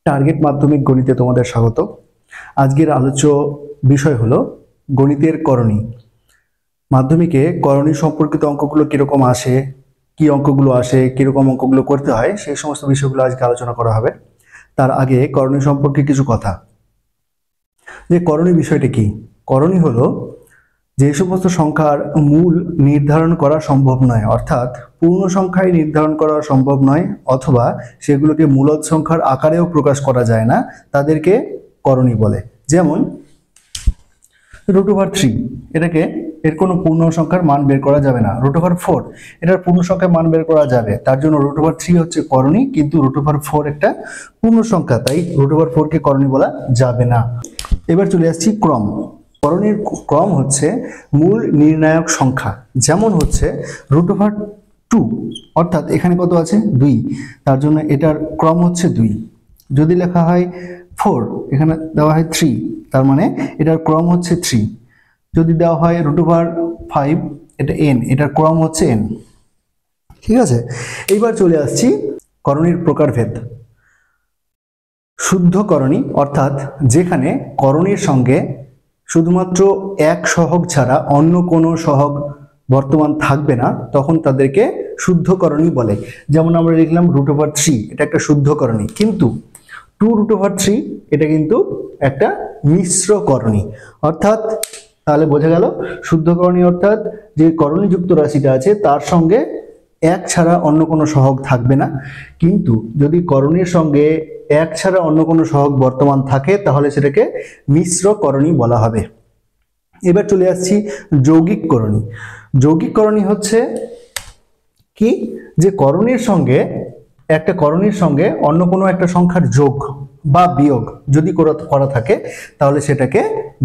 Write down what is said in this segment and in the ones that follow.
Target মাধ্যমিক গণিতে তোমাদের স্বাগত। আজকের আলোচ্য বিষয় হলো গণিতের করণী। মাধ্যমিকে করণী সম্পর্কিত অঙ্কগুলো কিরকম আসে, কি অঙ্কগুলো আসে, কিরকম অঙ্কগুলো করতে হয়, সেই সমস্ত বিষয়গুলো আজকে আলোচনা করা হবে। তার আগে করণী সম্পর্কে কিছু কথা। যে করণী বিষয়টা কি? করণী হলো যে সমস্ত সংখ্যার মূল নির্ধারণ করা সম্ভব নয়, অর্থাৎ পূর্ণ সংখ্যায় নির্ধারণ করা সম্ভব নয়, অথবা সেগুলোকে মূলদ সংখ্যার আকারেও প্রকাশ করা যায় না, তাদেরকে করণী বলে। যেমন √3, এটাকে এর কোনো পূর্ণ সংখ্যার মান বের করা যাবে না। √4, এটার পূর্ণ সংখ্যার মান বের করা যাবে, তার জন্য √3 হচ্ছে করণী, কিন্তু √4 একটা পূর্ণ সংখ্যা, তাই √4 কে করণী বলা যাবে না। এবার চলে আসছি ক্রম। করণীর ক্রম হচ্ছে মূল নির্ণায়ক সংখ্যা, যেমন হচ্ছে √2, অর্থাৎ এখানে কত আছে 2, তার জন্য এটার ক্রম হচ্ছে 2। যদি লেখা হয় 4, এখানে দেওয়া হয় 3, তার মানে এটার ক্রম হচ্ছে 3। যদি দেওয়া হয় √5, এটা n, এটার ক্রম হচ্ছে n। ঠিক আছে, এইবার চলে আসছি করণীর প্রকারভেদ। শুদ্ধ করণী, অর্থাৎ যেখানে করণীর সঙ্গে শুধুমাত্র এক সহগ ছাড়া অন্য কোনো সহগ বর্তমান থাকবে না, তখন তাদেরকে শুদ্ধ করণী বলে। যেমন আমরা লিখলাম √3, এটা একটা শুদ্ধ করণী, কিন্তু 2√3 এটা কিন্তু একটা মিশ্র করণী। অর্থাৎ তাহলে বোঝা গেল শুদ্ধ করণী অর্থাৎ যে করণীযুক্ত রাশিটা আছে তার সঙ্গে এক ছাড়া অন্য কোনো সহগ থাকবে না, কিন্তু যদি করণীর সঙ্গে এক ছাড়া অন্য কোনো সহগ বর্তমান থাকে তাহলে সেটাকে মিশ্র করণী বলা হবে। এবার চলে আসছি যৌগিক করণী। যৌগিক করণী হচ্ছে কি, যে করণীর সঙ্গে একটা করণীর সঙ্গে অন্য কোনো একটা সংখ্যার যোগ বা বিয়োগ যদি করা থাকে তাহলে সেটাকে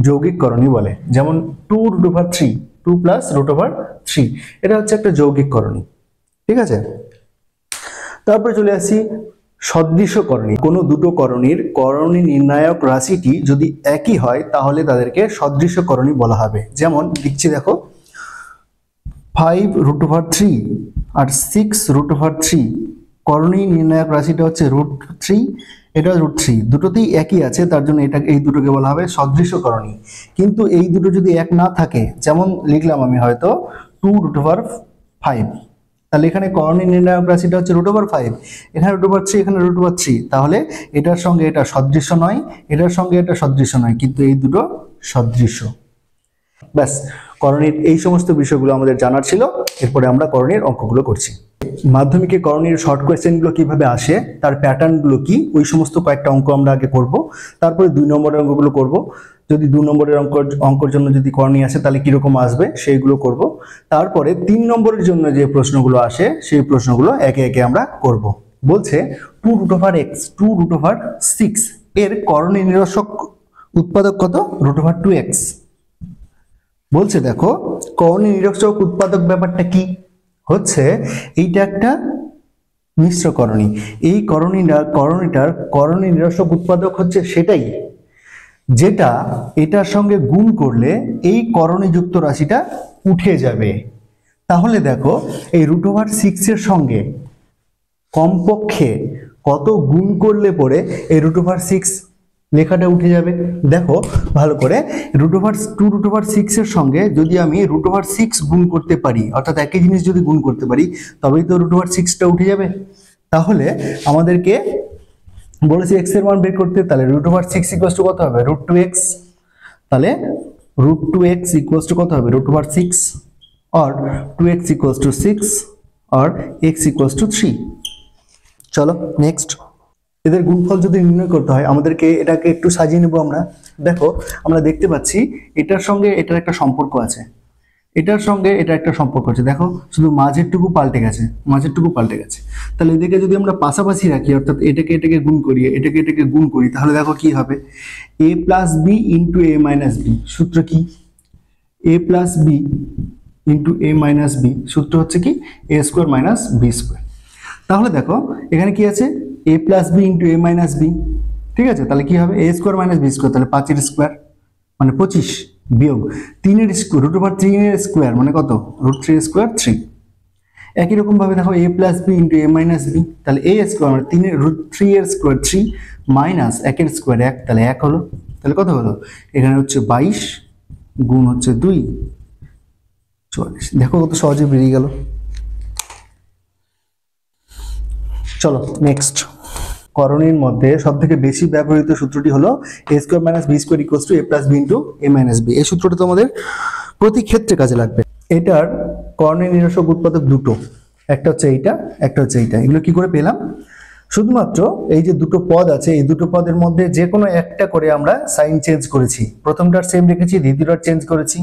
যৌগিক করণী বলে। যেমন 2√3, 2 + √3, এটা হচ্ছে একটা যৌগিক করণী। ঠিক আছে, তারপরে চলে আসি সদৃশ করণী। কোনো দুটো করণীর করণী নির্ণায়ক রাশিটি যদি একই হয় তাহলে তাদেরকে সদৃশ করণী বলা হবে। যেমন লিখছি দেখো, 5√3 আর 6√3, করণী নির্ণায়ক রাশিটা হচ্ছে √3, এটা √3, দুটোতেই একই আছে, তার জন্য এটা এই দুটোকে বলা হবে সদৃশ করণী। কিন্তু এই দুটো যদি এক না থাকে, যেমন লিখলাম আমি হয়তো 2√5, তাহলে এখানে করণী নির্ণায়ক রাশিটা হচ্ছে √5, এখানে √3, এখানে √3, তাহলে এটার সঙ্গে এটা সদৃশ্য নয়, এটার সঙ্গে এটা সদৃশ্য নয়, কিন্তু এই দুটো সদৃশ্য। ব্যাস, করণীর এই সমস্ত বিষয়গুলো আমাদের জানার ছিল। এরপরে আমরা করণীর অঙ্কগুলো করছি। মাধ্যমিকে করণীর শর্ট কোয়েশ্চেনগুলো কিভাবে আসে, তার প্যাটার্নগুলো কি, ওই সমস্ত কয়েকটা অঙ্ক আমরা আগে করব। তারপরে 2 নম্বরের অঙ্কগুলো করব। যদি 2 নম্বরের অঙ্কর জন্য যদি করণী আসে তাহলে কিরকম আসবে সেইগুলো করব। তারপরে 3 নম্বরের জন্য যে প্রশ্নগুলো আসে সেই প্রশ্নগুলো একে একে আমরা করব। বলছে 2√x, 2√6 এর করণী নিরসক উৎপাদক কত? √2x। বলছে দেখো, করণী নিরসক উৎপাদক ব্যাপারটা কি হচ্ছে, এইটা একটা মিশ্র করণী। এই করণীটার করণী নিরসক উৎপাদক হচ্ছে সেটাই যেটা এটার সঙ্গে গুণ করলে এই করণীযুক্ত রাশিটা উঠে যাবে। তাহলে দেখো, এই √6 এর সঙ্গে কমপক্ষে কত গুণ করলে পরে এই √6 লেখাটা উঠে যাবে। দেখো ভালো করে, √2√6 এর সঙ্গে যদি আমি √6 গুণ করতে পারি, অর্থাৎ একই জিনিস যদি গুণ করতে পারি, তবেই তো √6টা উঠে যাবে। তাহলে আমাদেরকে বলেছি x এর মান বের করতে, তাহলে √6 কত হবে? √2x। তাহলে √2x কত হবে? √6, or 2x 6, or x 3। চলো নেক্সট। এদের গুণফল যদি নির্ণয় করতে হয় আমাদেরকে এটাকে একটু সাজিয়ে নেব আমরা। দেখো, আমরা দেখতে পাচ্ছি এটার সঙ্গে এটার একটা সম্পর্ক আছে, এটার সঙ্গে এটা একটা সম্পর্ক আছে। দেখো, শুধু মাঝেরটুকু পাল্টে গেছে, মাঝেরটুকু পাল্টে গেছে। তাহলে এদেরকে যদি আমরা পাশাপাশি রাখি, অর্থাৎ এটাকে গুণ করি, এটাকে গুণ করি, তাহলে দেখো কি হবে, a + b × a - b। সূত্র কি? a + b × a - b, সূত্র হচ্ছে কি? a² - b²। তাহলে দেখো এখানে কি আছে, a + b × a - b। ঠিক আছে, তাহলে কি হবে? a² - b², তাহলে 5 এর স্কয়ার মানে 25, বিয়োগ 3 এর স্কয়ার, √3 এর স্কয়ার মানে কত? √3² 3। একই রকম ভাবে দেখো a plus b into a minus b, তাহলে a স্কোয়ার মানে 3 এর স্কোয়ার 3 মাইনাস 1 এর স্কোয়ার 1, তাহলে 1 হলো। তাহলে কত হলো এখানে হচ্ছে 22 গুণ হচ্ছে 2 44। দেখো কত সহজে বেরিয়ে গেল। চলো নেক্সট। করণীর মধ্যে সব থেকে বেশি ব্যবহৃত সূত্রটি হলো a square minus b square equals to a plus b into a minus b. এই সূত্রটা তোমাদের প্রতি ক্ষেত্রে কাজে লাগবে। এটার করণীয় নিরসক উৎপাদক দুটো, একটা হচ্ছে এইটা, একটা হচ্ছে এইটা। এগুলো কি করে পেলাম? শুধুমাত্র এই যে দুটো পদ আছে, এই দুটো পদের মধ্যে যে কোনো একটা করে আমরা সাইন চেঞ্জ করেছি। প্রথমটার সেম রেখেছি, দ্বিতীয়টার চেঞ্জ করেছি,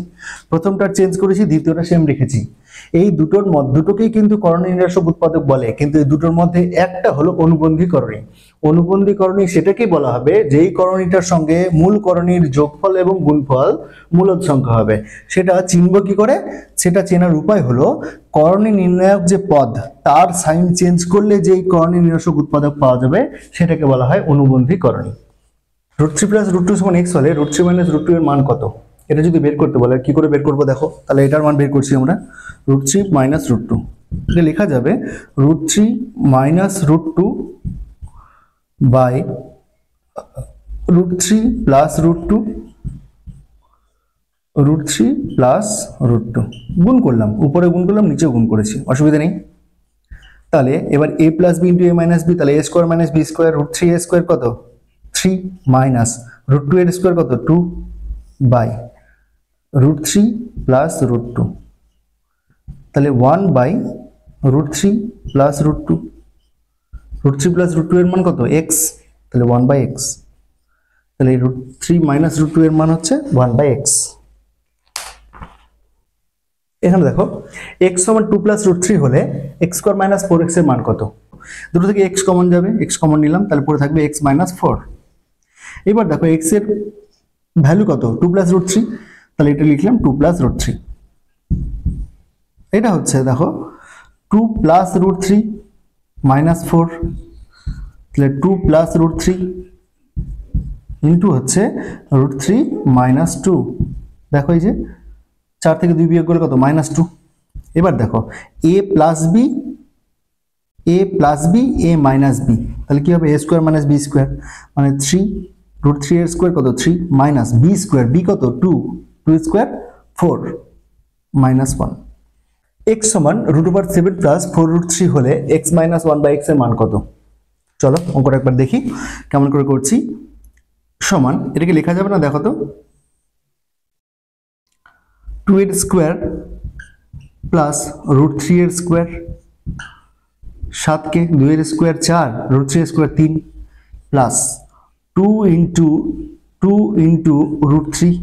প্রথমটার চেঞ্জ করেছি, দ্বিতীয়টা সেম রেখেছি। এই দুটোকেই কিন্তু করণীয় নিরসক উৎপাদক বলে, কিন্তু এই দুটোর মধ্যে একটা হলো অনুবন্ধী করণী। অনুবন্ধী করণী সেটাকেই বলা হবে যেই করণীটার সঙ্গে মূল করণীর যোগফল এবং গুণফল মূলদ সংখ্যা হবে। সেটা চিনব কি করে? সেটা চেনার উপায় হলো করণী নির্ণায়ক যে পদ তার সাইন চেঞ্জ করলে যেই করণী নিরসক উৎপাদক পাওয়া যাবে সেটাকে বলা হয় অনুবন্ধী করণী। √3 প্লাস √2 সমান x হলে √3 মাইনাস √2 এর মান কত? এটা যদি বের করতে বলে কি করে বের করবো দেখো। তাহলে এটার মান বের করছি আমরা, √3 মাইনাস √2। এটা লেখা যাবে √3 মাইনাস √2 বাই √3 প্লাস √2, √3 প্লাস √2 গুণ করলাম, উপরে গুণ করলাম, নিচেও গুণ করেছি, অসুবিধা নেই। তাহলে এবার a plus b into a minus b, তাহলে a square minus b square √3 a square কত 3 মাইনাস √2 এর স্কোয়ার কত 2 বাই √3 প্লাস √2, তাহলে 1 বাই √3 প্লাস √2, √3 প্লাস √2 এর মান কত x, তাহলে 1 বাই x। তাহলে √3 মাইনাস √2 এর মান হচ্ছে 1 বাই x। এখানে দেখো x সমান 2 প্লাস √3 হলে x স্কোয়ার মাইনাস 4x এর মান কত? দুটো থেকে x কমন যাবে, x কমন নিলাম, তাহলে পরে থাকবে x মাইনাস 4। এবার দেখো x এর ভ্যালু কত 2 প্লাস √3, তাহলে এটা লিখলাম 2 প্লাস √3। এটা হচ্ছে দেখো 2 প্লাস √3 মাইনাস 4, তাহলে 2 প্লাস √3 ইন্টু হচ্ছে √3 মাইনাস 2। দেখো এই যে 4 থেকে 2 বিয়োগ করলে কত -2। এবার দেখো a plus b a minus b, তাহলে কি হবে a square minus b square মানে 3, √3 এর স্কোয়ার কত 3 মাইনাস বি স্কোয়ার, বি কত 2, 2 স্কোয়ার 4 মাইনাস 1। x সমান √7 প্লাস 4√3 হলে x মাইনাস 1 বাই x এর মান কত? চলো অঙ্কটা একবার দেখি কেমন করে করছি। সমান এটাকে লেখা যাবে না, দেখো তো 2 এর স্কোয়ার প্লাস √3 এর স্কোয়ার, 7 কে 2 এর স্কোয়ার 4, √3 এর স্কোয়ার 3 প্লাস 2 ইন্টু √3,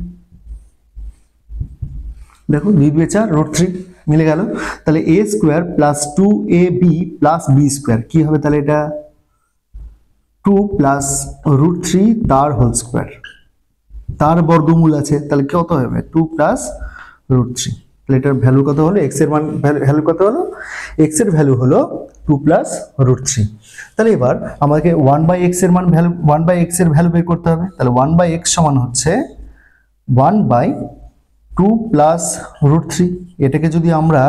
দেখো 2 2 4 √3 মিলে গেল। তাহলে a square plus 2ab plus b square কি হবে? তাহলে এটা 2 প্লাস √3 তার হোল স্কোয়ার, তার বর্গমূল আছে, তাহলে কত হবে 2 প্লাস √3। তাহলে এটার ভ্যালু কত হলো? x এর মান ভ্যালু কত হলো? x এর ভ্যালু হলো 2 প্লাস √3। তাহলে এবার আমাকে 1 বাই x এর মান ভ্যালু 1 বাই x এর ভ্যালু বের করতে হবে। তাহলে 1 বাই x সমান হচ্ছে 1 বাই 2 প্লাস √3। এটাকে যদি আমরা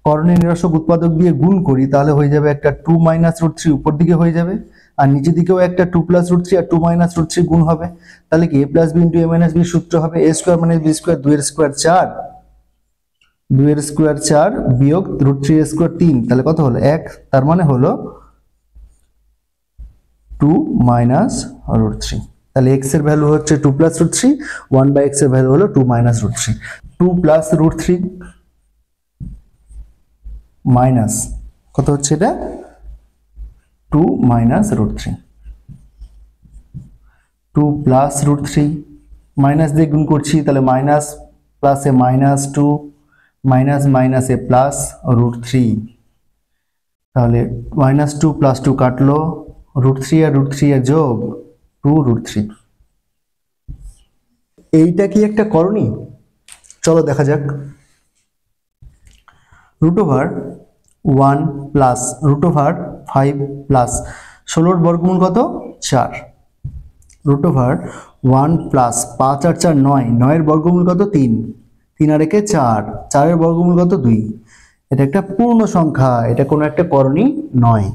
করণীয় নিরসক উৎপাদক দিয়ে গুণ করি তাহলে হয়ে যাবে একটা 2 মাইনাস √3 উপর দিকে হয়ে যাবে, আর নিচের দিকেও একটা 2 প্লাস √3 আর 2 মাইনাস √3 গুণ হবে। তাহলে কি a plus b into a minus b সূত্র হবে a square minus b square, 2 এর স্কোয়ার 4, 2 এর স্কোয়ার 4 বিয়োগ √3 এর স্কোয়ার 3, তাহলে কত হলো 1, তার মানে হলো 2 মাইনাস √3। তাহলে x এর ভ্যালু হচ্ছে 2 প্লাস √3, 1 বাই x এর ভ্যালু হলো 2 মাইনাস √3। 2 প্লাস √3 মাইনাস কত হচ্ছে এটা 2 মাইনাস √3, 2 প্লাস √3 মাইনাস দিয়ে গুণ করছি, তাহলে মাইনাস প্লাসে -2 মাইনাস মাইনাসে প্লাস √3, তাহলে -2 প্লাস 2 কাটলো, √3 আর √3 এর যোগ 2√3। এইটা কি একটা করণী? চলো দেখা যাক। √1 প্লাস √5 প্লাস 16 বর্গমূল কত 4, √1 প্লাস 5 আর 4 9, 9 এর বর্গমূল কত 3, 3 আর 1 4, 4 এর বর্গমূল কত 2, এটা একটা পূর্ণ সংখ্যা, এটা কোনো একটা করণী নয়।